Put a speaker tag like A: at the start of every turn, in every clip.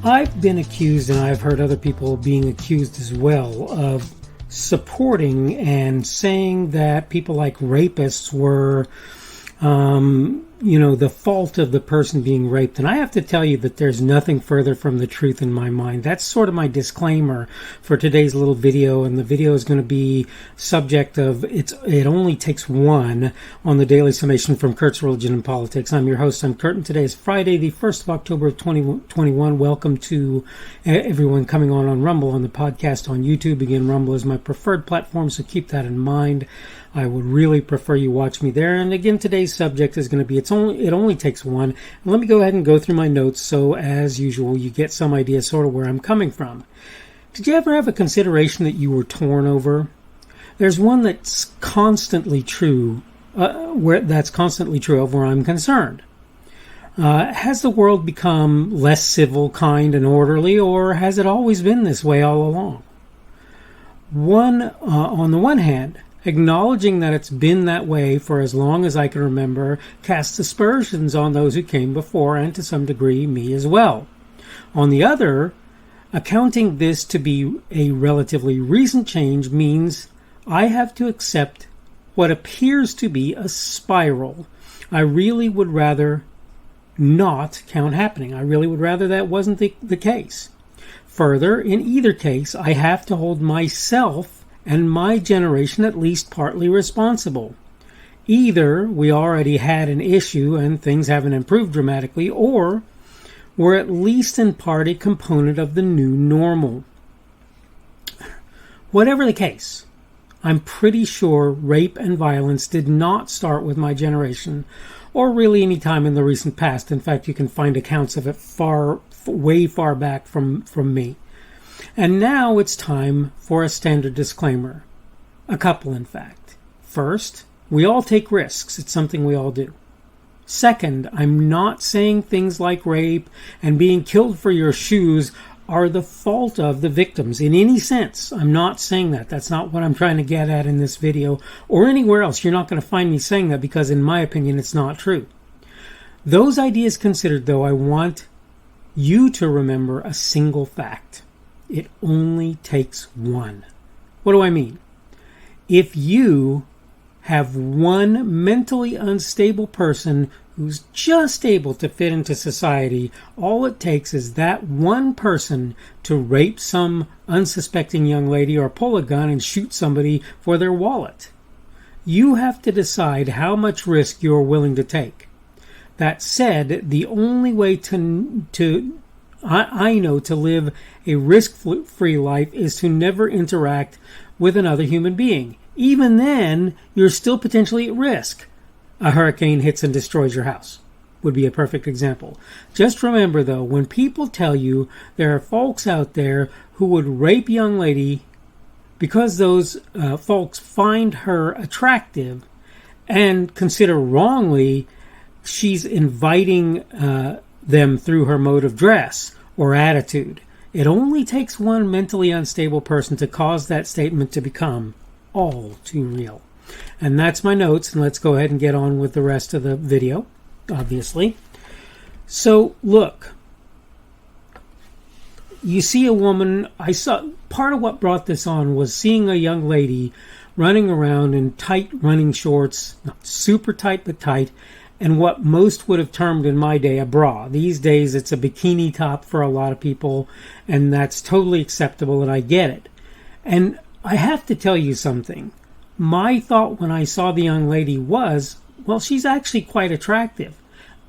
A: I've been accused, and I've heard other people being accused as well, of supporting and saying that people like rapists were, the fault of the person being raped. And I have to tell you that there's nothing further from the truth in my mind. That's sort of my disclaimer for today's little video. And the video is going to be subject of It Only Takes One on the Daily Summation from Kurt's Religion and Politics. I'm your host. I'm Kurt, and today is Friday, the 1st of October of 2021. Welcome to everyone coming on Rumble, on the podcast, on YouTube. Again, Rumble is my preferred platform, so keep that in mind. I would really prefer you watch me there. And again, today's subject is going to be It Only Takes One. And let me go ahead and go through my notes so, as usual, you get some idea sort of where I'm coming from. Did you ever have a consideration that you were torn over? There's one that's constantly true, of where I'm concerned. Has the world become less civil, kind, and orderly, or has it always been this way all along? On the one hand, acknowledging that it's been that way for as long as I can remember casts aspersions on those who came before, and to some degree me as well. On the other, accounting this to be a relatively recent change means I have to accept what appears to be a spiral. I really would rather not count happening. I really would rather that wasn't the case. Further, in either case, I have to hold myself and my generation at least partly responsible. Either we already had an issue and things haven't improved dramatically, or we're at least in part a component of the new normal. Whatever the case, I'm pretty sure rape and violence did not start with my generation, or really any time in the recent past. In fact, you can find accounts of it way far back from me. And now it's time for a standard disclaimer. A couple, in fact. First, we all take risks. It's something we all do. Second, I'm not saying things like rape and being killed for your shoes are the fault of the victims in any sense. I'm not saying that. That's not what I'm trying to get at in this video or anywhere else. You're not going to find me saying that because, in my opinion, it's not true. Those ideas considered, though, I want you to remember a single fact. It only takes one. What do I mean? If you have one mentally unstable person who's just able to fit into society, all it takes is that one person to rape some unsuspecting young lady or pull a gun and shoot somebody for their wallet. You have to decide how much risk you're willing to take. That said, the only way I know to live a risk-free life is to never interact with another human being. Even then, you're still potentially at risk. A hurricane hits and destroys your house would be a perfect example. Just remember, though, when people tell you there are folks out there who would rape a young lady because those folks find her attractive and consider wrongly she's inviting them through her mode of dress or attitude. It only takes one mentally unstable person to cause that statement to become all too real. And that's my notes, and let's go ahead and get on with the rest of the video, obviously. So, look. You see a woman, part of what brought this on was seeing a young lady running around in tight running shorts, not super tight, but tight, and what most would have termed in my day a bra. These days it's a bikini top for a lot of people, and that's totally acceptable, and I get it. And I have to tell you something. My thought when I saw the young lady was, well, she's actually quite attractive.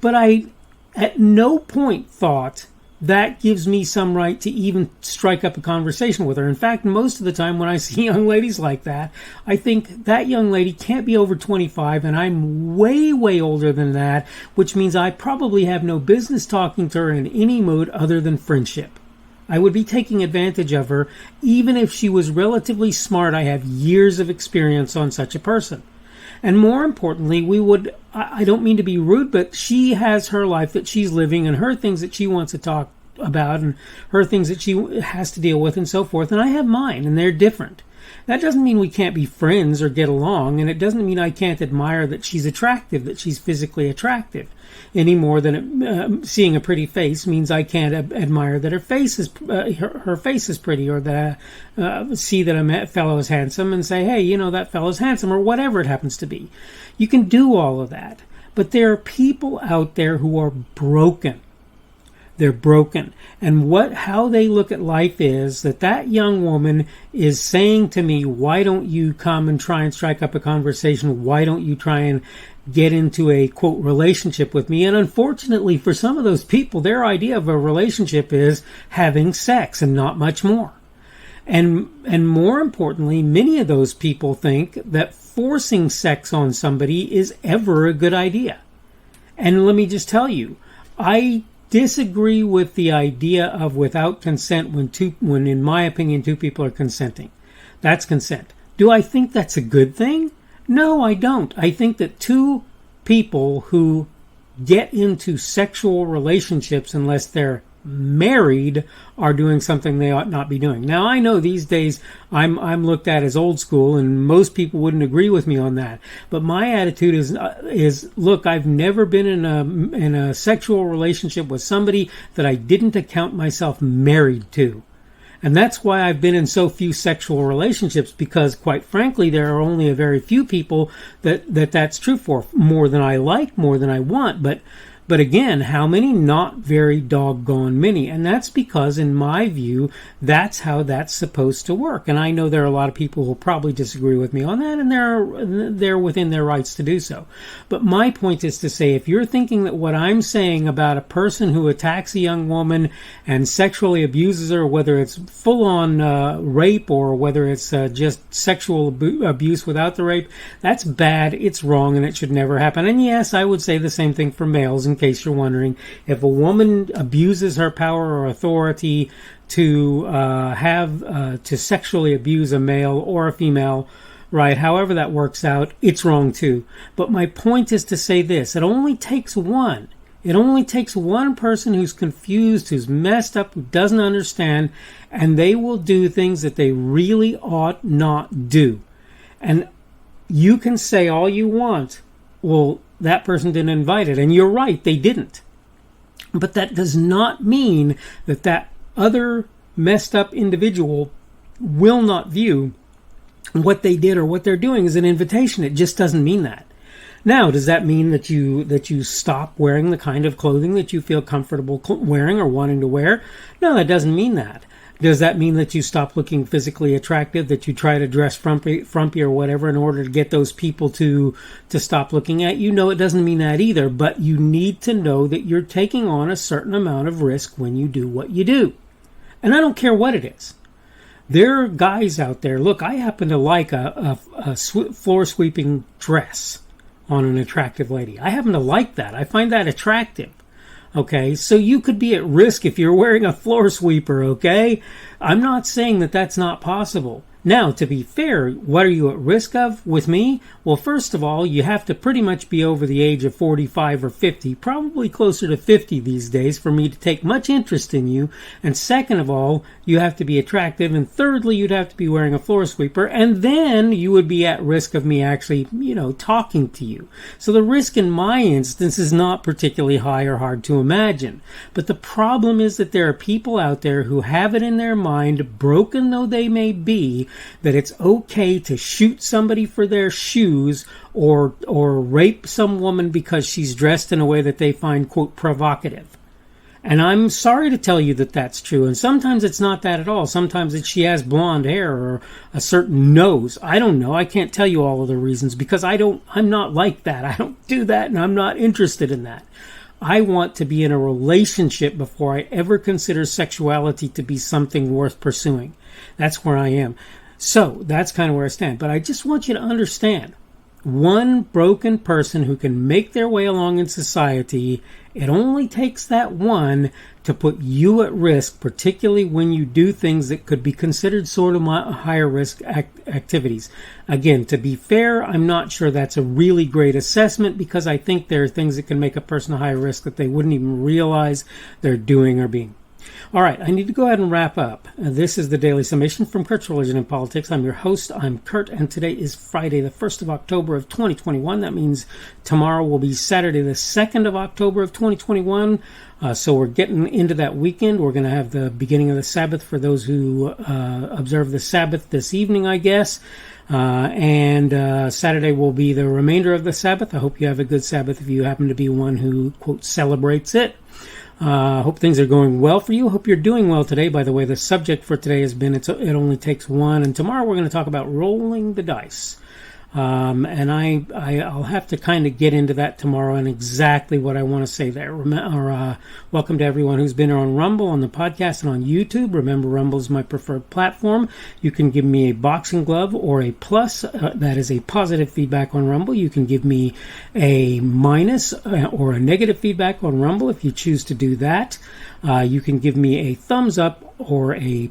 A: But I at no point thought that gives me some right to even strike up a conversation with her. In fact, most of the time when I see young ladies like that, I think that young lady can't be over 25, and I'm way, way older than that, which means I probably have no business talking to her in any mode other than friendship. I would be taking advantage of her, even if she was relatively smart. I have years of experience on such a person. And more importantly, I don't mean to be rude, but she has her life that she's living and her things that she wants to about and her things that she has to deal with and so forth, and I have mine, and they're different. That doesn't mean we can't be friends or get along, and it doesn't mean I can't admire that she's attractive, that she's physically attractive, any more than seeing a pretty face means I can't admire that her face is pretty, or that see that a fellow is handsome and say, hey, that fellow's handsome, or whatever it happens to be. You can do all of that, but there are people out there who are broken. They're broken. And how they look at life is that young woman is saying to me, why don't you come and try and strike up a conversation? Why don't you try and get into a, quote, relationship with me? And unfortunately, for some of those people, their idea of a relationship is having sex and not much more. And more importantly, many of those people think that forcing sex on somebody is ever a good idea. And let me just tell you, I disagree with the idea of without consent when in my opinion two people are consenting. That's consent. Do I think that's a good thing? No, I don't. I think that two people who get into sexual relationships, unless they're married, are doing something they ought not be doing. Now, I know these days I'm looked at as old school, and most people wouldn't agree with me on that. But my attitude is look, I've never been in a sexual relationship with somebody that I didn't account myself married to. And that's why I've been in so few sexual relationships, because quite frankly, there are only a very few people that's true for. More than I like, more than I want, but again, how many? Not very doggone many. And that's because, in my view, that's how that's supposed to work. And I know there are a lot of people who will probably disagree with me on that, and they're within their rights to do so. But my point is to say, if you're thinking that what I'm saying about a person who attacks a young woman and sexually abuses her, whether it's full-on rape or whether it's just sexual abuse without the rape, that's bad, it's wrong, and it should never happen. And yes, I would say the same thing for males, in case you're wondering. If a woman abuses her power or authority to to sexually abuse a male or a female, right, however that works out, it's wrong too. But my point is to say this: it only takes one. It only takes one person who's confused, who's messed up, who doesn't understand, and they will do things that they really ought not do. And you can say all you want, well, that person didn't invite it. And you're right, they didn't. But that does not mean that other messed up individual will not view what they did or what they're doing as an invitation. It just doesn't mean that. Now, does that mean that you stop wearing the kind of clothing that you feel comfortable wearing or wanting to wear? No, that doesn't mean that. Does that mean that you stop looking physically attractive, that you try to dress frumpy or whatever in order to get those people to stop looking at you? No, it doesn't mean that either, but you need to know that you're taking on a certain amount of risk when you do what you do. And I don't care what it is. There are guys out there, look, I happen to like a floor sweeping dress on an attractive lady. I happen to like that. I find that attractive. Okay, so you could be at risk if you're wearing a floor sweeper, okay? I'm not saying that that's not possible. Now, to be fair, what are you at risk of with me? Well, first of all, you have to pretty much be over the age of 45 or 50, probably closer to 50 these days for me to take much interest in you. And second of all, you have to be attractive. And thirdly, you'd have to be wearing a floor sweeper. And then you would be at risk of me actually, talking to you. So the risk in my instance is not particularly high or hard to imagine. But the problem is that there are people out there who have it in their mind, broken though they may be, that it's okay to shoot somebody for their shoes or rape some woman because she's dressed in a way that they find, quote, provocative. And I'm sorry to tell you that that's true. And sometimes it's not that at all. Sometimes it's she has blonde hair or a certain nose. I don't know. I can't tell you all of the reasons because I'm not like that. I don't do that, and I'm not interested in that. I want to be in a relationship before I ever consider sexuality to be something worth pursuing. That's where I am. So that's kind of where I stand. But I just want you to understand, one broken person who can make their way along in society, it only takes that one to put you at risk, particularly when you do things that could be considered sort of higher risk activities. Again, to be fair, I'm not sure that's a really great assessment because I think there are things that can make a person high risk that they wouldn't even realize they're doing or being. All right, I need to go ahead and wrap up. This is the Daily Summation from Kurt's Religion and Politics. I'm your host. I'm Kurt, and today is Friday, the 1st of October of 2021. That means tomorrow will be Saturday, the 2nd of October of 2021. So we're getting into that weekend. We're going to have the beginning of the Sabbath for those who observe the Sabbath this evening, I guess. And Saturday will be the remainder of the Sabbath. I hope you have a good Sabbath if you happen to be one who, quote, celebrates it. Hope things are going well for you. Hope you're doing well today. By the way, the subject for today has been It Only Takes One. And tomorrow we're going to talk about rolling the dice. And I'll have to kind of get into that tomorrow and exactly what I want to say there. Welcome to everyone who's been on Rumble, on the podcast, and on YouTube. Remember, Rumble is my preferred platform. You can give me a boxing glove or a plus. That is a positive feedback on Rumble. You can give me a minus or a negative feedback on Rumble if you choose to do that. You can give me a thumbs up or a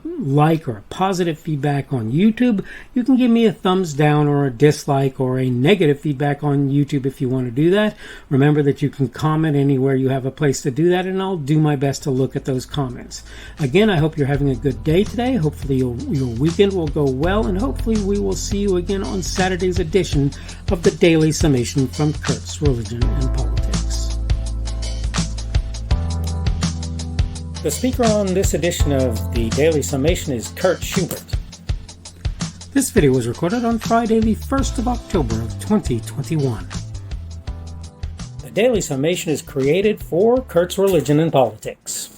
A: like or a positive feedback on YouTube. You can give me a thumbs down or a dislike or a negative feedback on YouTube if you want to do that. Remember that you can comment anywhere you have a place to do that, and I'll do my best to look at those comments. Again, I hope you're having a good day today. Hopefully your weekend will go well, and hopefully we will see you again on Saturday's edition of the Daily Summation from Kurt's Religion and Politics. The speaker on this edition of the Daily Summation is Kurt Schubert. This video was recorded on Friday, the 1st of October of 2021. The Daily Summation is created for Kurt's Religion and Politics.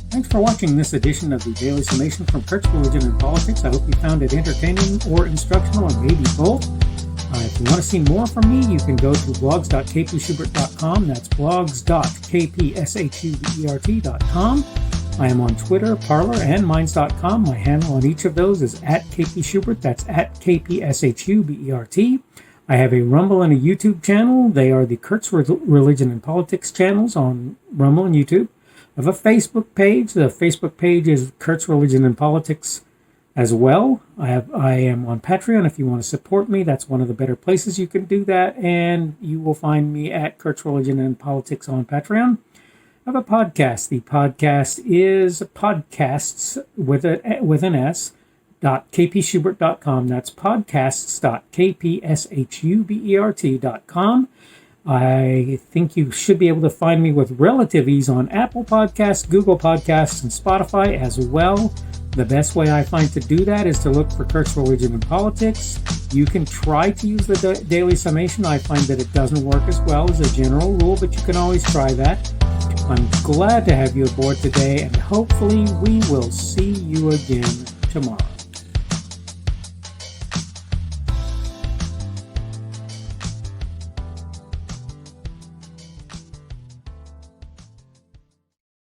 A: Thanks for watching this edition of the Daily Summation from Kurt's Religion and Politics. I hope you found it entertaining or instructional, or maybe both. If you want to see more from me, you can go to blogs.kpschubert.com. That's blogs.kpschubert.com. I am on Twitter, Parler, and Minds.com. My handle on each of those is @kpschubert. That's @kpschubert. I have a Rumble and a YouTube channel. They are the Kurt's Religion and Politics channels on Rumble and YouTube. I have a Facebook page. The Facebook page is Kurt's Religion and Politics as well. I am on Patreon. If you want to support me, that's one of the better places you can do that. And you will find me at Kurt's Religion and Politics on Patreon. I have a podcast. The podcast is podcasts with an S, .kpschubert.com. That's podcasts.kpschubert.com. I think you should be able to find me with relative ease on Apple Podcasts, Google Podcasts, and Spotify as well. The best way I find to do that is to look for Kurt's Religion and Politics. You can try to use the Daily Summation. I find that it doesn't work as well as a general rule, but you can always try that. I'm glad to have you aboard today, and hopefully we will see you again tomorrow.